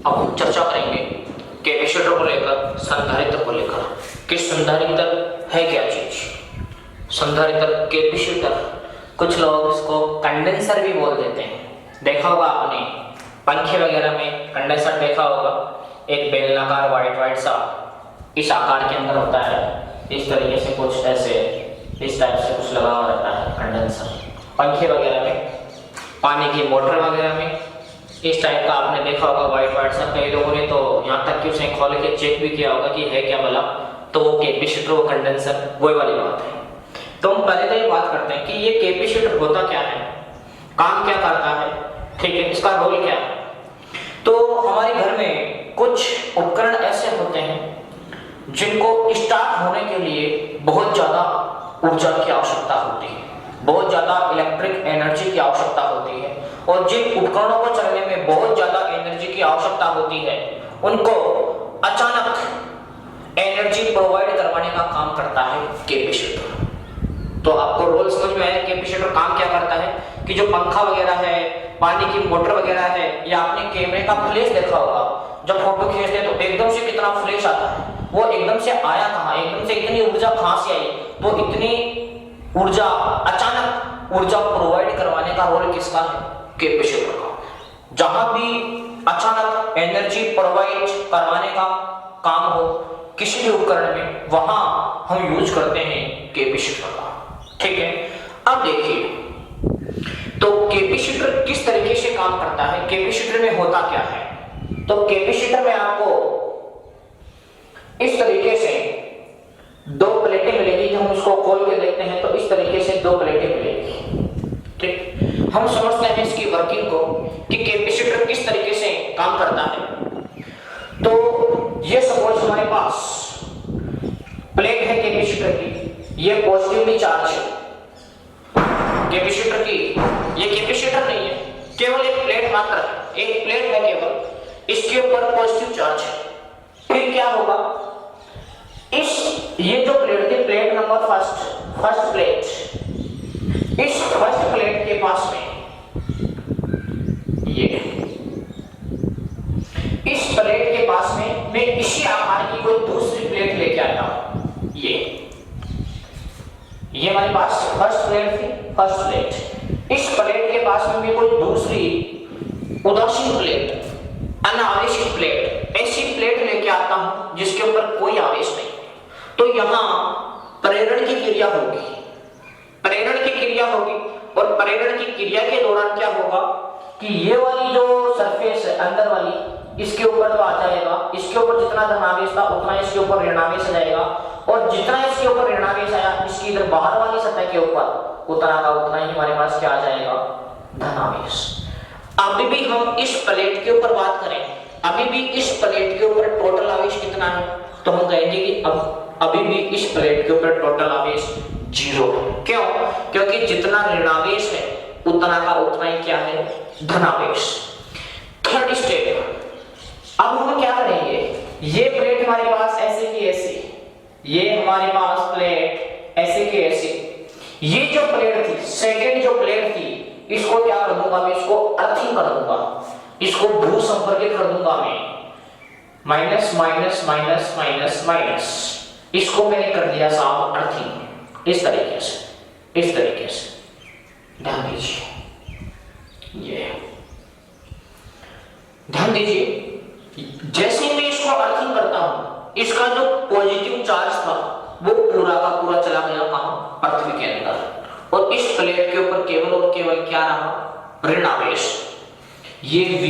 अब हम चर्चा करेंगे कैपेसिटर को लेकर, संधारित्र को लेकर कि संधारित्र है क्या चीज। संधारित्र, कैपेसिटर, कुछ लोग इसको कंडेंसर भी बोल देते हैं। देखा होगा आपने पंखे वगैरह में कंडेंसर देखा होगा, एक बेलनाकार वाइट सा इस आकार के अंदर होता है, इस तरीके से कुछ ऐसे इस टाइप से कुछ लगा हुआ रहता है कंडेंसर। पंखे वगैरह में, पानी की मोटर वगैरह में इस टाइप का आपने देखा होगा वाइट सा। कई लोगों ने तो यहाँ तक कि उसे खोल के चेक भी किया होगा कि है क्या भला, तो वो कैपेसिटर, वो कंडेंसर, वही वाली बात है। तो हम पहले तो ये बात करते हैं कि ये कैपेसिटर होता क्या है, काम क्या करता है, ठीक है, इसका रोल क्या है। तो हमारे घर में कुछ उपकरण ऐसे होते हैं जिनको स्टार्ट होने के लिए बहुत ज्यादा ऊर्जा की आवश्यकता होती है, बहुत ज्यादा इलेक्ट्रिक एनर्जी की आवश्यकता होती है, और जिन उपकरणों को चलने में बहुत ज्यादा एनर्जी की आवश्यकता होती है उनको अचानक एनर्जी प्रोवाइड करवाने का काम करता है कैपेसिटर। तो आपको रोल समझ में आया कैपेसिटर काम क्या करता है कि जो पंखा वगैरह है, पानी की मोटर वगैरह है, या आपने कैमरे का फ्लैश देखा होगा, जब फोटो खींचते हैं तो एकदम से कितना फ्लैश आता है, वो एकदम से आया कहां, एकदम से इतनी ऊर्जा कहां से आई, तो इतनी ऊर्जा, अचानक ऊर्जा प्रोवाइड करवाने का रोल किसका है, कैपेसिटर का। जहां भी अचानक एनर्जी प्रोवाइड करवाने का काम हो किसी भी उपकरण में, वहां हम यूज करते हैं कैपेसिटर का, ठीक है। अब देखिए तो कैपेसिटर किस तरीके से काम करता है, कैपेसिटर में होता क्या है। तो कैपेसिटर में आपको इस तरीके से दो प्लेटें मिलेगी, जब हम उसको खोल के देखते हैं तो इस तरीके से दो प्लेटें मिलेगी, ठीक। हम समझते हैं इसकी वर्किंग को कि कैपेसिटर किस तरीके से काम करता है। तो ये सपोज हमारे पास प्लेट है कैपेसिटर की, ये पॉजिटिवली चार्ज है कैपेसिटर की, ये कैपेसिटर नहीं है, केवल एक प्लेट मात्र है, एक प्लेट है केवल, इसके ऊपर पॉजिटिव चार्ज है। फिर क्या होगा, ये जो प्लेट थी, प्लेट नंबर फर्स्ट प्लेट, इस फर्स्ट प्लेट के पास में ये, इस प्लेट के पास में मैं इसी आकार की कोई दूसरी प्लेट लेके आता हूं। ये हमारे पास फर्स्ट प्लेट थी, फर्स्ट प्लेट, इस प्लेट के पास में मैं कोई दूसरी उदासीन प्लेट, अनावेशित प्लेट, ऐसी प्लेट लेके आता हूं जिसके ऊपर कोई आवेश नहीं। तो यहां प्रेरण की क्रिया होगी, प्रेरण की क्रिया होगी, और प्रेरण की क्रिया के दौरान क्या होगा कि ये वाली जो सरफेस है अंदर वाली, इसके ऊपर तो आ जाएगा, इसके ऊपर जितना धनावेश था उतना इसके ऊपर ऋणावेश आ जाएगा, और जितना इसके ऊपर ऋणावेश आया इसकी इधर बाहर वाली सतह के ऊपर उतना का उतना ही हमारे पास क्या आ जाएगा, धनावेश। अभी भी हम इस प्लेट के ऊपर बात करें, अभी भी इस प्लेट के ऊपर टोटल आवेश कितना है, तो हम कहेंगे कि अभी भी इस प्लेट के ऊपर टोटल आवेश 0 है। क्यों? क्योंकि जितना ऋणावेश है उतना का उतना ही क्या है, धनावेश। थर्ड स्टेप, अब हम क्या करेंगे, ये प्लेट हमारे पास ऐसे की ऐसी, ये हमारे पास प्लेट ऐसे की ऐसी, ये जो प्लेट थी, सेकंड जो प्लेट थी, इसको क्या कर दूंगा मैं, इसको अर्थिंग कर दूंगा, इसको भू संपर्कित कर दूंगा मैं, minus minus minus minus minus, इसको मैंने कर दिया साहब अर्थिंग, इस तरीके से, इस तरीके से। ध्यान दीजिए, ये ध्यान दीजिए, जैसे मैं इसको अर्थिंग करता हूं, इसका जो पॉजिटिव चार्ज था वो पूरा का पूरा चला गया कहां, पृथ्वी के अंदर, और इस प्लेट के ऊपर केवल और केवल क्या रहा, ऋणावेश। ये V,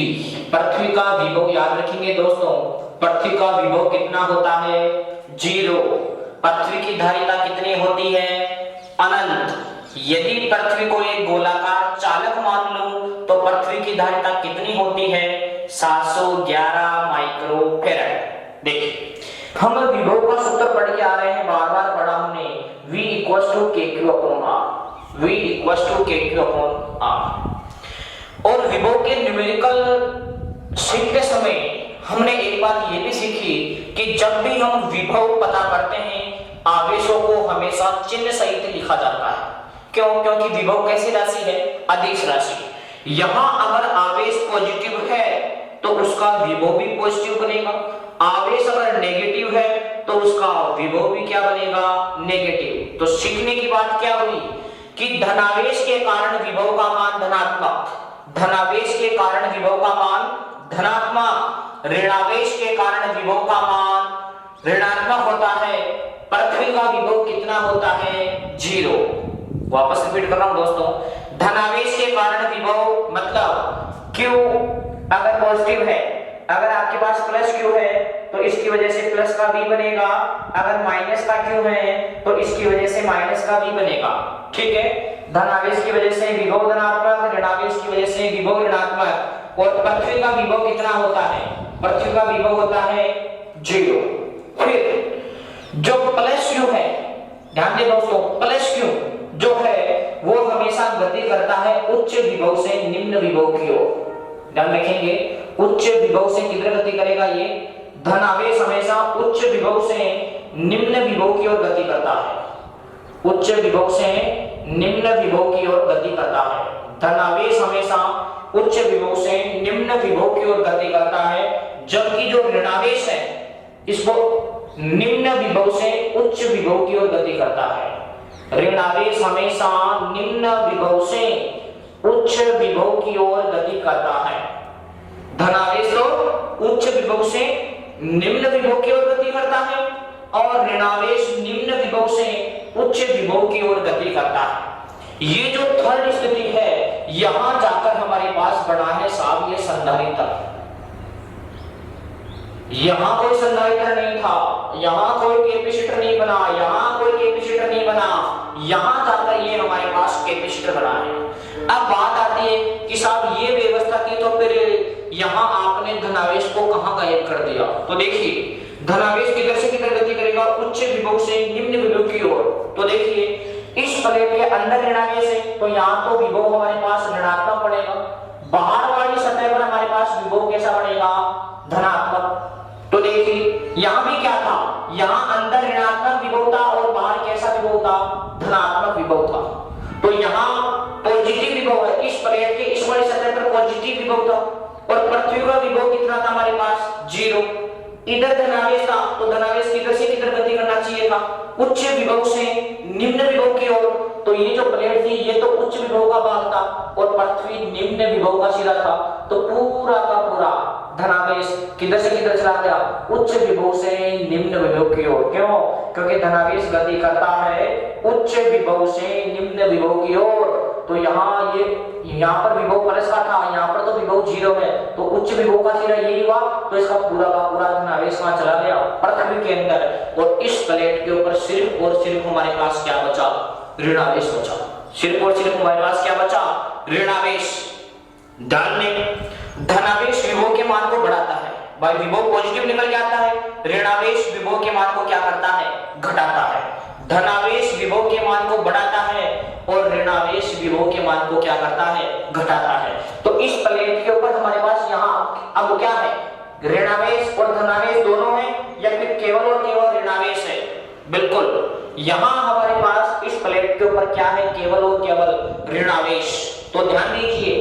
पृथ्वी का विभव याद रखेंगे दोस्तों, पृथ्वी का विभव कितना होता है, 0। पृथ्वी की धारिता कितनी होती है, अनंत। यदि पृथ्वी को एक गोलाकार चालक मान लो तो पृथ्वी की धारिता कितनी होती है, 711 माइक्रोफैराड। देखिए हम विभव का सूत्र पढ़ के आ रहे हैं, बार बार पढ़ा हमने, V = kq/r, V = kq/r। और विभव के न्यूमेरिकल सीखते समय हमने एक बात ये भी सीखी कि जब भी हम विभव पता करते हैं, आवेशों को हमेशा चिन्ह सहित लिखा जाता है। क्यों? क्योंकि विभव कैसी राशि है, अदिश राशि। यहां अगर आवेश पॉजिटिव है तो उसका विभव भी पॉजिटिव बनेगा। आवेश अगर नेगेटिव है तो उसका विभव भी क्या बनेगा, नेगेटिव। तो सीखने की बात क्या हुई कि धनावेश के कारण विभव का मान धनात्मक, धनावेश के कारण विभव का मान धनात्मक, ऋणावेश के कारण विभव का मान ऋणात्मक होता है। पृथ्वी का विभव कितना होता है, 0। वापस रिपीट कर रहा हूं दोस्तों, धनावेश के कारण विभव मतलब Q अगर पॉजिटिव है, अगर आपके पास प्लस Q है तो इसकी वजह से प्लस का भी बनेगा, अगर माइनस का Q है तो इसकी वजह से माइनस का भी बनेगा। ठीक है, धनावेश की वजह से विभव धनात्मक, ऋणावेश की वजह से विभव ऋणात्मक। और पृथ्वी का विभव कितना होता है, पृथ्वी का विभव होता है 0। फिर जो प्लस Q है, ध्यान दें दोस्तों, प्लस Q जो है वो हमेशा गति करता है उच्च विभव से निम्न विभव की ओर। ध्यान रखेंगे, उच्च विभव से किधर गति करेगा, ये धनावेश हमेशा उच्च विभव से निम्न विभव की ओर गति करता है, उच्च विभव से निम्न विभव की ओर गति करता है। धनावेश हमेशा उच्च विभव से निम्न विभव की ओर गति करता है, जबकि जो ऋणावेश है इसको निम्न विभव से उच्च विभव की ओर गति करता है। ऋणावेश हमेशा निम्न विभव से उच्च विभव की ओर गति करता है, धनावेश तो उच्च विभव से निम्न विभव की ओर गति करता है और ऋणावेश निम्न विभव से उच्च विभव की ओर गति करता है। ये जो थर्ड स्थिति है, यहां जाकर हमारे पास बना है साहब ये संधारित्र। यहां कोई संधारित्र नहीं था, यहां कोई कैपेसिटर नहीं बना, यहां कोई कैपेसिटर नहीं बना, यहां जाकर ये हमारे पास कैपेसिटर बना है। अब बात आती है कि साहब ये व्यवस्था की तो फिर यहां आपने धनावेश को कहां गायब कर दिया। तो देखिए धनावेश किधर से किधर गति करेगा, उच्च विभव से निम्न विभव की ओर। तो देखिए इस प्लेट के अंदर ऋणावेश है तो यहां तो विभव हमारे पास ऋणात्मक पड़ेगा, बाहर वाली सतह पर हमारे पास विभव कैसा पड़ेगा, धनात्मक। तो देखिए यहां भी क्या था, यहां अंदर ऋणात्मक विभव था और बाहर कैसा विभव था, धनात्मक विभव था। तो यहां पॉजिटिव विभव है, इस प्लेट के इस वाली सतह पर पॉजिटिव विभव था और पृथ्वी का विभव कितना था हमारे पास, 0। इधर धनावेश था तो धनावेश किधर से किधर गति करना चाहिए था, उच्च विभव से निम्न विभव की ओर। तो ये जो प्लेट थी ये तो उच्च विभव का भाग था और पृथ्वी निम्न विभव का सिरा था। तो पूरा का पूरा धनावेश किधर से किधर चला गया, उच्च विभव से निम्न विभव की ओर। क्यों, क्योंकि धनावेश गति करता है उच्च विभव से निम्न विभव की ओर। तो यहाँ पर विभव प्लस का था, यहाँ पर तो विभव 0 है, तो उच्च विभव का सिरा यही हुआ। तो इसका पूरा का पूरा धनावेश कहां चला गया, पृथ्वी के अंदर। और इस प्लेट के ऊपर सिर्फ और सिर्फ हमारे पास क्या बचा, ऋणावेश बचा। सिर्फ और सिर्फ हमारे पास क्या बचा, ऋणावेश। ध्यान में, धनावेश विभव के मान को बढ़ाता है, भाई विभव पॉजिटिव निकल के आता है, ऋणावेश विभव के मान को क्या करता है, घटाता है। धनावेश विभव के मान को बढ़ाता है और ऋणावेश विभव के मान को क्या करता है, घटाता है। तो इस प्लेट के ऊपर हमारे पास यहाँ अब क्या है, ऋणावेश और धनावेश दोनों है या फिर केवल और केवल ऋणावेश है। बिल्कुल, यहाँ हमारे पास इस प्लेट के ऊपर क्या है, केवल और केवल ऋणावेश। तो ध्यान दीजिए,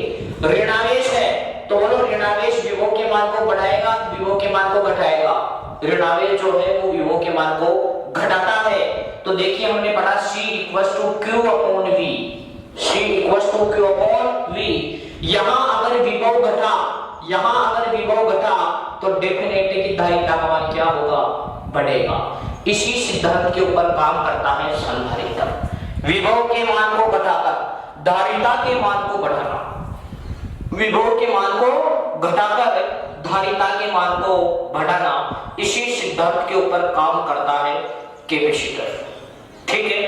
ऋणावेश है तो बोलो ऋणावेश विभव के मान को बढ़ाएगा, विभव के मान को घटाएगा। ऋणावेश जो है वो विभव के मान को घटाता है। तो देखिए हमने पढ़ा C = Q/V, C = Q/V। यहाँ अगर विभव घटा, यहाँ अगर विभव घटा तो डेफिनेट है कि धारिता का मान क्या होगा, बढ़ेगा। इसी सिद्धांत के ऊपर काम करता है संधारित्र। विभव के मान को घटाकर धारिता के मान को बढ़ाना, विभव के मान को घटाकर धारिता के मान को बढ़ाना, इसी सिद्धांत के ऊपर काम करता है कैपेसिटर। ठीक है,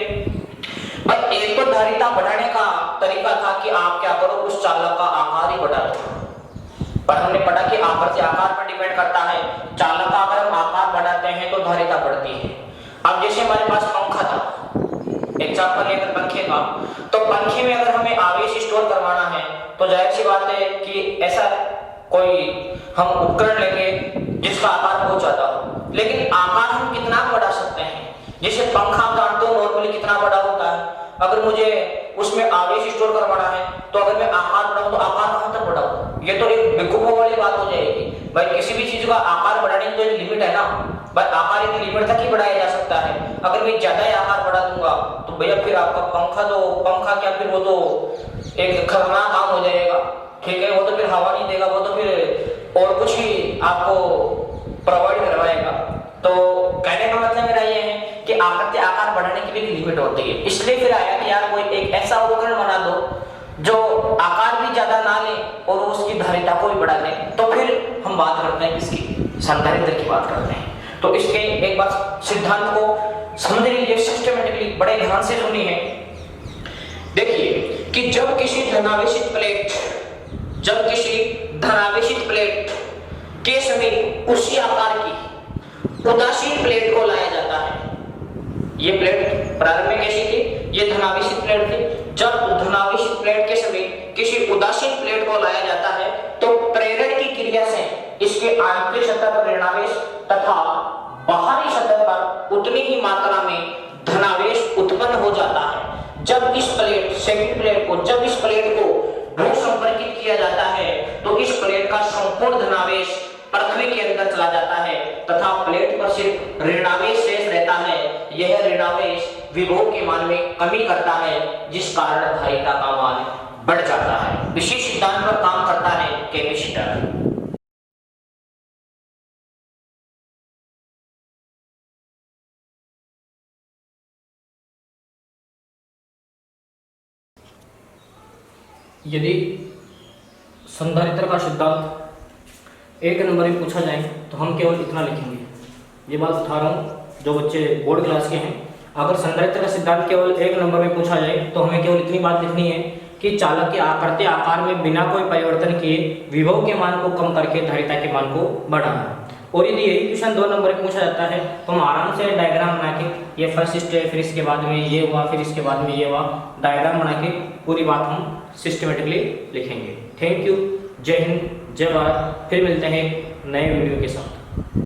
बस एक तो धारिता बढ़ाने का तरीका था कि आप क्या करो, उस चालक का आकार ही बढ़ा दो। पर हमने पढ़ा कि आकार से आकार पर डिपेंड करता है। चालक का अगर हम आकार बढ़ाते हैं तो धारिता बढ़ती है। अब जैसे हमारे पास पंखा था, एग्जांपल लेकर पंखे का, तो पंखे में अगर हमें आवेश स्टोर करवाना है तो जाहिर सी बात है कि ऐसा कोई हम उपकरण लेंगे जिसका आकार बहुत ज्यादा हो, लेकिन आकार हम कितना बढ़ा सकते हैं। जैसे पंखा का तो नॉर्मली कितना बड़ा होता है, अगर मुझे उसमें आवेश स्टोर करवाना है तो अगर मैं आकार बढ़ाऊं तो आकार कहां तक बढ़ाऊं? ये तो एक बेवकूफों वाली बात हो जाएगी भाई। किसी भी चीज का आकार बढ़ाने की तो एक लिमिट है ना भाई। आकार एक लिमिट तक ही बढ़ाया जा सकता है। अगर मैं ज्यादा ही आकार बढ़ा दूंगा तो भैया फिर आपका पंखा क्या, फिर वो तो एक खतरनाक काम हो जाएगा, ठीक है। वो तो फिर हवा नहीं देगा, वो तो फिर और कुछ ही आपको प्रोवाइड करवाएगा। तो कहने का मतलब मेरा ये है कि आकार बढ़ाने की भी एक लिमिट होती है। इसलिए फिर आया कि यार कोई एक ऐसा उपकरण बना दो जो आकार भी ज्यादा ना ले और उसकी धारिता को भी बढ़ा ले। तो फिर हम बात करते हैं किसकी? संधारित्र की बात करते हैं। तो इसके एक बार सिद्धांत को समझ लीजिए सिस्टमेटिकली, बड़े ध्यान से सुनिए। देखिए कि जब किसी धनावेशित प्लेट के समीप उसी आकार की उदासीन प्लेट को लाया जाता है। ये प्लेट प्रारंभ में कैसी थी? ये धनावेशित प्लेट थी। जब धनावेशित प्लेट के समीप किसी उदासीन प्लेट को लाया जाता है तो प्रेरण की क्रिया से इसके आंतरिक सतह पर ऋणावेश तथा बाहरी सतह पर उतनी ही मात्रा में धनावेश उत्पन्न हो जाता है। जब इस प्लेट को भू संपर्कित किया जाता है तो इस प्लेट का संपूर्ण धनावेश पृथ्वी के अंदर चला जाता है तथा प्लेट पर सिर्फ ऋणावेश शेष रहता है। यह ऋणावेश विभव के मान में कमी करता है जिस कारण धारिता का मान बढ़ जाता है। विशेष सिद्धांत पर काम करता है कैपेसिटर। यदि संधारित्र का सिद्धांत एक नंबर में पूछा जाए तो हम केवल इतना लिखेंगे। ये बात बता रहा हूँ जो बच्चे बोर्ड क्लास के हैं। अगर संधारित्र का सिद्धांत केवल एक नंबर में पूछा जाए तो हमें केवल इतनी बात लिखनी है कि चालक के आकृति आकार में बिना कोई परिवर्तन किए विभव के मान को कम करके धारिता के मान को बढ़ाना। और यदि यही क्वेश्चन 2 नंबर में पूछा जाता है तो हम आराम से डायग्राम बना के, ये फर्स्ट स्टेप, फिर इसके बाद में ये हुआ, फिर इसके बाद में ये हुआ, डायग्राम बना के पूरी बात हम सिस्टमेटिकली लिखेंगे। Thank you. जय हिंद, जय भारत। फिर मिलते हैं नए वीडियो के साथ।